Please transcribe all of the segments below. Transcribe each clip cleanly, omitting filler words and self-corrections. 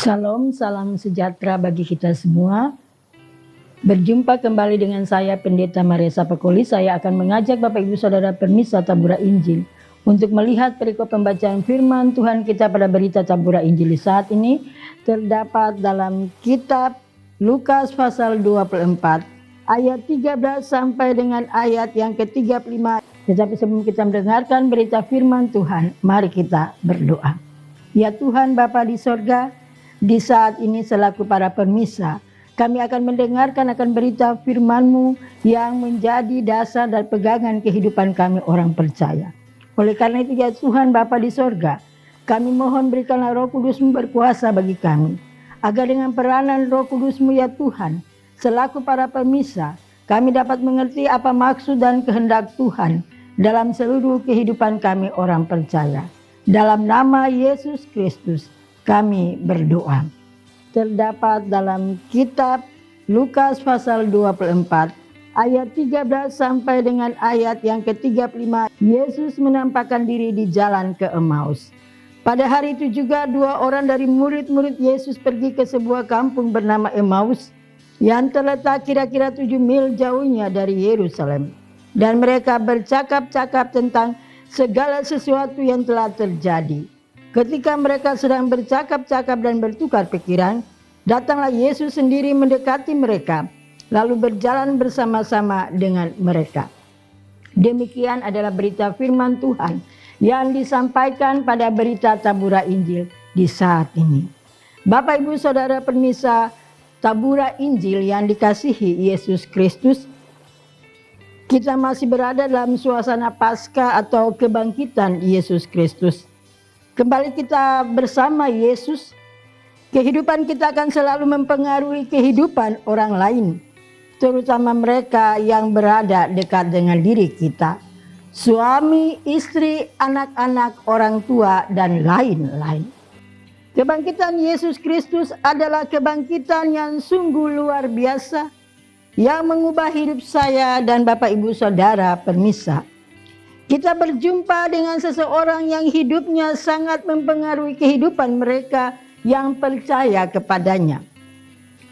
Shalom, salam sejahtera bagi kita semua. Berjumpa kembali dengan saya Pendeta Maresa Pekoli. Saya akan mengajak Bapak Ibu Saudara Permisa Tabura Injil untuk melihat perikop pembacaan firman Tuhan kita pada berita Tabura Injil saat ini terdapat dalam kitab Lukas pasal 24 ayat 13 sampai dengan ayat yang ke-35. Tetapi sebelum kita mendengarkan berita firman Tuhan, mari kita berdoa. Ya Tuhan Bapa di sorga, di saat ini selaku para permisa, kami akan mendengarkan akan berita firman-Mu yang menjadi dasar dan pegangan kehidupan kami orang percaya. Oleh karena itu ya Tuhan Bapa di sorga, kami mohon berikanlah Roh Kudus-Mu berkuasa bagi kami. Agar dengan peranan Roh Kudus-Mu ya Tuhan, selaku para permisa, kami dapat mengerti apa maksud dan kehendak Tuhan dalam seluruh kehidupan kami orang percaya. Dalam nama Yesus Kristus kami berdoa. Terdapat dalam kitab Lukas pasal 24 ayat 13 sampai dengan ayat yang ke-35. Yesus menampakkan diri di jalan ke Emmaus. Pada hari itu juga dua orang dari murid-murid Yesus pergi ke sebuah kampung bernama Emmaus yang terletak kira-kira 7 mil jauhnya dari Yerusalem. Dan mereka bercakap-cakap tentang segala sesuatu yang telah terjadi. Ketika mereka sedang bercakap-cakap dan bertukar pikiran, datanglah Yesus sendiri mendekati mereka, lalu berjalan bersama-sama dengan mereka. Demikian adalah berita firman Tuhan yang disampaikan pada berita Tabura Injil di saat ini. Bapak Ibu Saudara Permisa Tabura Injil yang dikasihi Yesus Kristus, kita masih berada dalam suasana Paskah atau kebangkitan Yesus Kristus. Kembali kita bersama Yesus, kehidupan kita akan selalu mempengaruhi kehidupan orang lain, terutama mereka yang berada dekat dengan diri kita. Suami, istri, anak-anak, orang tua, dan lain-lain. Kebangkitan Yesus Kristus adalah kebangkitan yang sungguh luar biasa, yang mengubah hidup saya dan Bapak Ibu Saudara Permisa. Kita berjumpa dengan seseorang yang hidupnya sangat mempengaruhi kehidupan mereka yang percaya kepadanya.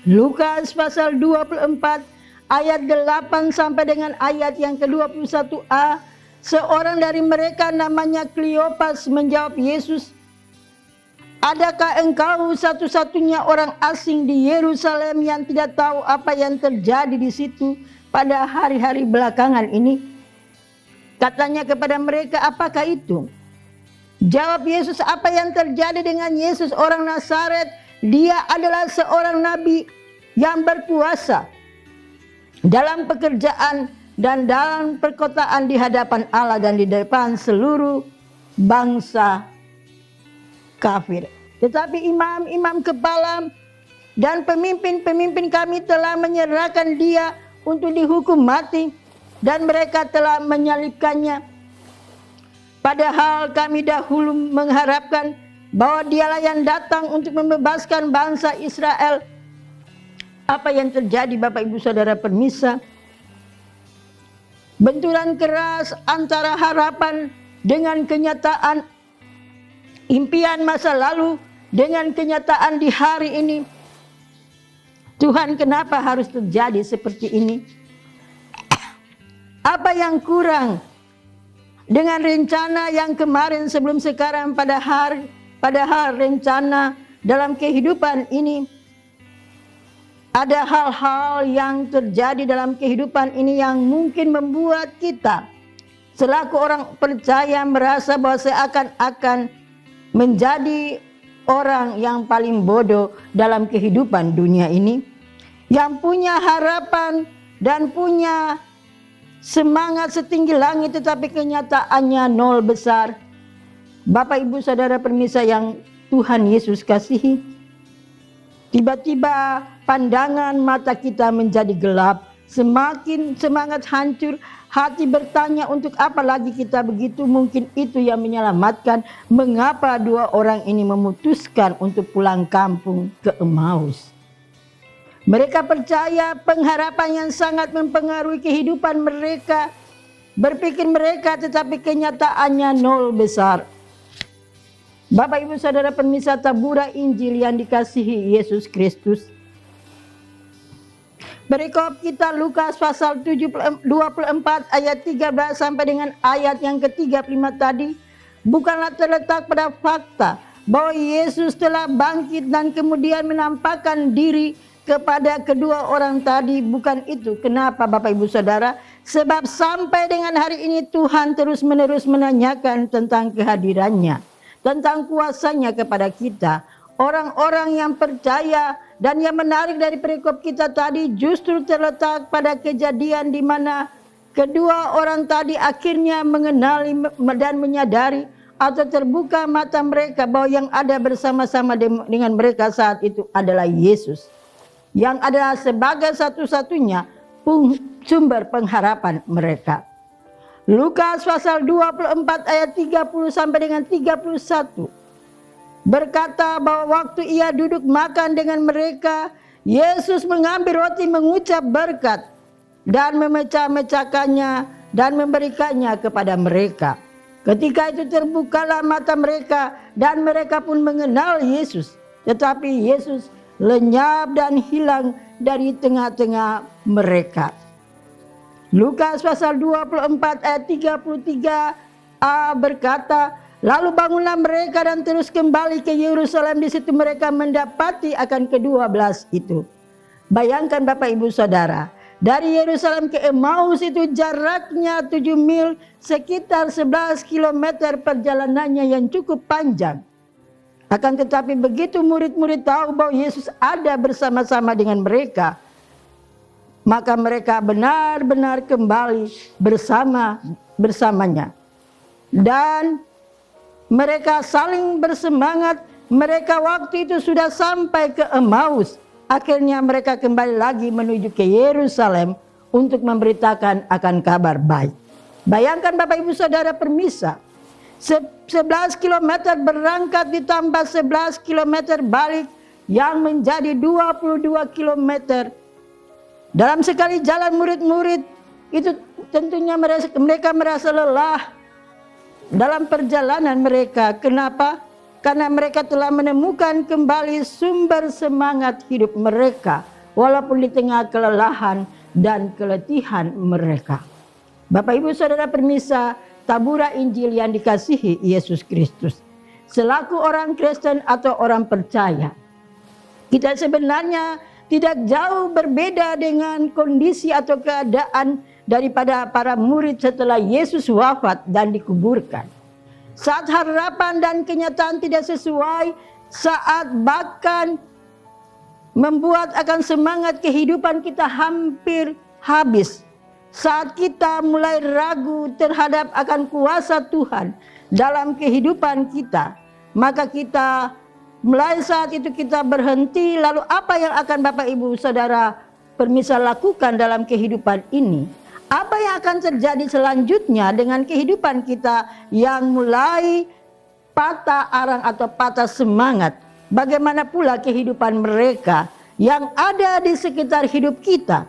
Lukas pasal 24 ayat 8 sampai dengan ayat yang ke-21a. Seorang dari mereka namanya Kleopas menjawab Yesus, "Adakah engkau satu-satunya orang asing di Yerusalem yang tidak tahu apa yang terjadi di situ pada hari-hari belakangan ini?" Katanya kepada mereka, "Apakah itu?" Jawab Yesus, "Apa yang terjadi dengan Yesus orang Nazaret? Dia adalah seorang nabi yang berkuasa dalam pekerjaan dan dalam perkataan di hadapan Allah dan di depan seluruh bangsa kafir. Tetapi imam-imam kepala dan pemimpin-pemimpin kami telah menyerahkan dia untuk dihukum mati, dan mereka telah menyalibkannya. Padahal kami dahulu mengharapkan bahwa dialah yang datang untuk membebaskan bangsa Israel." Apa yang terjadi Bapak Ibu Saudara Permisa? Benturan keras antara harapan dengan kenyataan, impian masa lalu dengan kenyataan di hari ini. Tuhan, kenapa harus terjadi seperti ini? Apa yang kurang dengan rencana yang kemarin sebelum sekarang, padahal rencana dalam kehidupan ini, ada hal-hal yang terjadi dalam kehidupan ini yang mungkin membuat kita selaku orang percaya merasa bahwa seakan-akan menjadi orang yang paling bodoh dalam kehidupan dunia ini, yang punya harapan dan punya semangat setinggi langit, tetapi kenyataannya nol besar. Bapak Ibu Saudara Permisa yang Tuhan Yesus kasihi, tiba-tiba pandangan mata kita menjadi gelap, semakin semangat hancur, hati bertanya untuk apa lagi kita begitu. Mungkin itu yang menyelamatkan mengapa dua orang ini memutuskan untuk pulang kampung ke Emmaus. Mereka percaya, pengharapan yang sangat mempengaruhi kehidupan mereka, berpikir mereka, tetapi kenyataannya nol besar. Bapak Ibu Saudara pemirsa tabura Injil yang dikasihi Yesus Kristus. Perikop kita Lukas pasal 24 ayat 13 sampai dengan ayat yang ke-35 tadi bukanlah terletak pada fakta bahwa Yesus telah bangkit dan kemudian menampakkan diri kepada kedua orang tadi. Bukan itu. Kenapa Bapak Ibu Saudara? Sebab sampai dengan hari ini Tuhan terus-menerus menanyakan tentang kehadirannya, tentang kuasanya kepada kita, orang-orang yang percaya. Dan yang menarik dari perikop kita tadi justru terletak pada kejadian di mana kedua orang tadi akhirnya mengenali dan menyadari atau terbuka mata mereka bahwa yang ada bersama-sama dengan mereka saat itu adalah Yesus, yang adalah sebagai satu-satunya sumber pengharapan mereka. Lukas pasal 24 ayat 30 sampai dengan 31 berkata bahwa waktu ia duduk makan dengan mereka, Yesus mengambil roti, mengucap berkat dan memecah-mecahkannya dan memberikannya kepada mereka. Ketika itu terbukalah mata mereka dan mereka pun mengenal Yesus. Tetapi Yesus lenyap dan hilang dari tengah-tengah mereka. Lukas pasal 24 ayat 33a berkata, lalu bangunlah mereka dan terus kembali ke Yerusalem. Di situ mereka mendapati akan ke-12 itu. Bayangkan Bapak Ibu Saudara, dari Yerusalem ke Emmaus itu jaraknya 7 mil, sekitar 11 km perjalanannya yang cukup panjang. Akan tetapi begitu murid-murid tahu bahwa Yesus ada bersama-sama dengan mereka, maka mereka benar-benar kembali bersamanya. Dan mereka saling bersemangat. Mereka waktu itu sudah sampai ke Emmaus. Akhirnya mereka kembali lagi menuju ke Yerusalem untuk memberitakan akan kabar baik. Bayangkan Bapak Ibu Saudara permisa, 11 km berangkat ditambah 11 km balik yang menjadi 22 km. Dalam sekali jalan murid-murid itu tentunya mereka merasa lelah dalam perjalanan mereka. Kenapa? Karena mereka telah menemukan kembali sumber semangat hidup mereka, walaupun di tengah kelelahan dan keletihan mereka. Bapak Ibu Saudara permisa tabura Injil yang dikasihi Yesus Kristus. Selaku orang Kristen atau orang percaya, kita sebenarnya tidak jauh berbeda dengan kondisi atau keadaan daripada para murid setelah Yesus wafat dan dikuburkan. Saat harapan dan kenyataan tidak sesuai, saat bahkan membuat akan semangat kehidupan kita hampir habis, saat kita mulai ragu terhadap akan kuasa Tuhan dalam kehidupan kita, maka kita mulai saat itu kita berhenti. Lalu apa yang akan Bapak Ibu Saudara permisa lakukan dalam kehidupan ini? Apa yang akan terjadi selanjutnya dengan kehidupan kita yang mulai patah arang atau patah semangat? Bagaimana pula kehidupan mereka yang ada di sekitar hidup kita?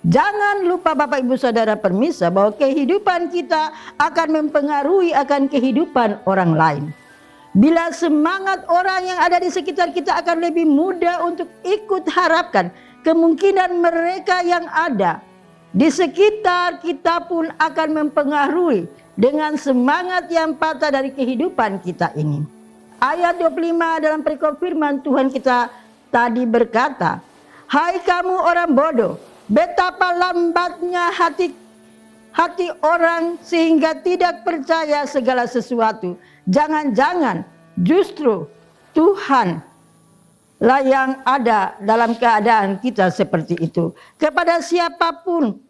Jangan lupa Bapak Ibu Saudara permisa bahwa kehidupan kita akan mempengaruhi akan kehidupan orang lain. Bila semangat orang yang ada di sekitar kita akan lebih mudah untuk ikut harapkan, kemungkinan mereka yang ada di sekitar kita pun akan mempengaruhi dengan semangat yang patah dari kehidupan kita ini. Ayat 25 dalam perikop firman Tuhan kita tadi berkata, hai kamu orang bodoh, betapa lambatnya hati orang sehingga tidak percaya segala sesuatu. Jangan-jangan justru Tuhan lah yang ada dalam keadaan kita seperti itu. Kepada siapapun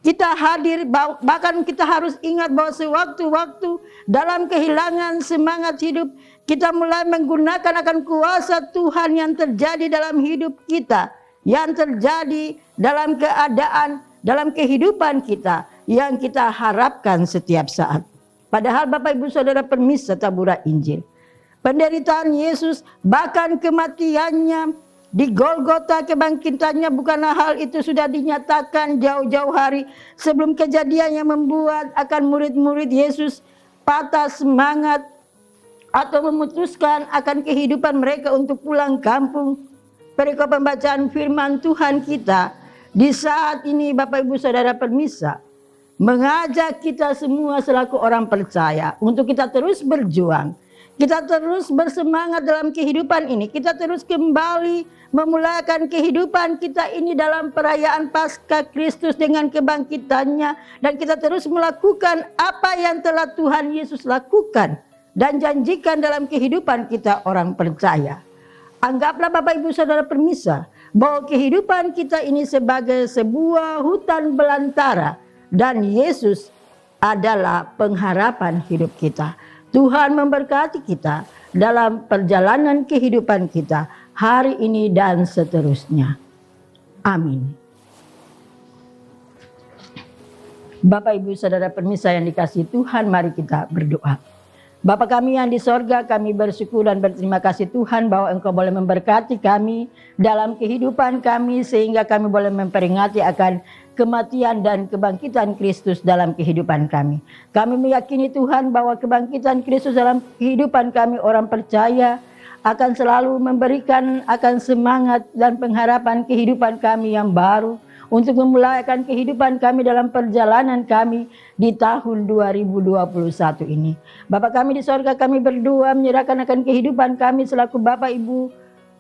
kita hadir, bahkan kita harus ingat bahwa sewaktu-waktu dalam kehilangan semangat hidup, kita mulai menggunakan akan kuasa Tuhan yang terjadi dalam hidup kita, yang terjadi dalam keadaan, dalam kehidupan kita, yang kita harapkan setiap saat. Padahal Bapak Ibu Saudara permisa tabura Injil, penderitaan Yesus, bahkan kematiannya di Golgota, kebangkitannya, bukanlah hal itu sudah dinyatakan jauh-jauh hari sebelum kejadian yang membuat akan murid-murid Yesus patah semangat atau memutuskan akan kehidupan mereka untuk pulang kampung. Perikop pembacaan firman Tuhan kita di saat ini, Bapak Ibu Saudara permisa, mengajak kita semua selaku orang percaya untuk kita terus berjuang. Kita terus bersemangat dalam kehidupan ini. Kita terus kembali memulakan kehidupan kita ini dalam perayaan Paskah Kristus dengan kebangkitannya. Dan kita terus melakukan apa yang telah Tuhan Yesus lakukan dan janjikan dalam kehidupan kita orang percaya. Anggaplah Bapak Ibu Saudara permisa bahwa kehidupan kita ini sebagai sebuah hutan belantara. Dan Yesus adalah pengharapan hidup kita. Tuhan memberkati kita dalam perjalanan kehidupan kita hari ini dan seterusnya. Amin. Bapak Ibu Saudara permisa yang dikasihi Tuhan, mari kita berdoa. Bapa kami yang di sorga, kami bersyukur dan berterima kasih Tuhan bahwa Engkau boleh memberkati kami dalam kehidupan kami sehingga kami boleh memperingati akan kematian dan kebangkitan Kristus dalam kehidupan kami. Kami meyakini Tuhan bahwa kebangkitan Kristus dalam kehidupan kami orang percaya akan selalu memberikan akan semangat dan pengharapan kehidupan kami yang baru untuk memulaikan kehidupan kami dalam perjalanan kami di tahun 2021 ini. Bapa kami di sorga, kami berdoa menyerahkan akan kehidupan kami selaku Bapak Ibu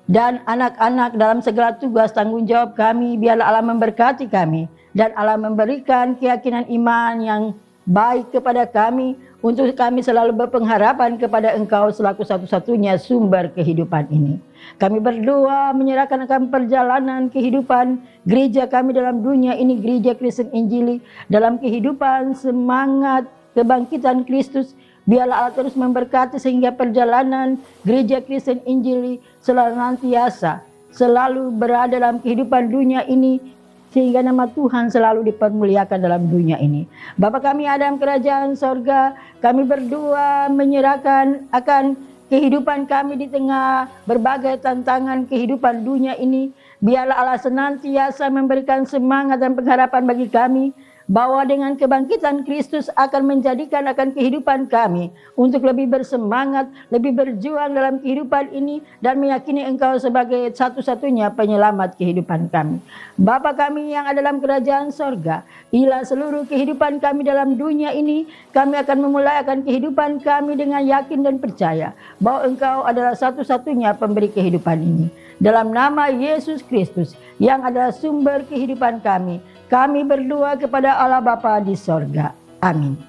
dan anak-anak dalam segala tugas tanggung jawab kami. Biarlah Allah memberkati kami dan Allah memberikan keyakinan iman yang baik kepada kami untuk kami selalu berpengharapan kepada Engkau selaku satu-satunya sumber kehidupan ini. Kami berdoa menyerahkan akan perjalanan kehidupan gereja kami dalam dunia ini, Gereja Kristen Injili, dalam kehidupan semangat kebangkitan Kristus. Biarlah Allah terus memberkati sehingga perjalanan Gereja Kristen Injili senantiasa selalu berada dalam kehidupan dunia ini, sehingga nama Tuhan selalu dipermuliakan dalam dunia ini. Bapa kami ada dalam kerajaan sorga, kami berdoa menyerahkan akan kehidupan kami di tengah berbagai tantangan kehidupan dunia ini. Biarlah Allah senantiasa memberikan semangat dan pengharapan bagi kami, bahwa dengan kebangkitan Kristus akan menjadikan akan kehidupan kami untuk lebih bersemangat, lebih berjuang dalam kehidupan ini dan meyakini Engkau sebagai satu-satunya penyelamat kehidupan kami. Bapa kami yang ada dalam kerajaan sorga, inilah seluruh kehidupan kami dalam dunia ini. Kami akan memulai akan kehidupan kami dengan yakin dan percaya bahwa Engkau adalah satu-satunya pemberi kehidupan ini. Dalam nama Yesus Kristus yang adalah sumber kehidupan kami, kami berdoa kepada Allah Bapa di sorga. Amin.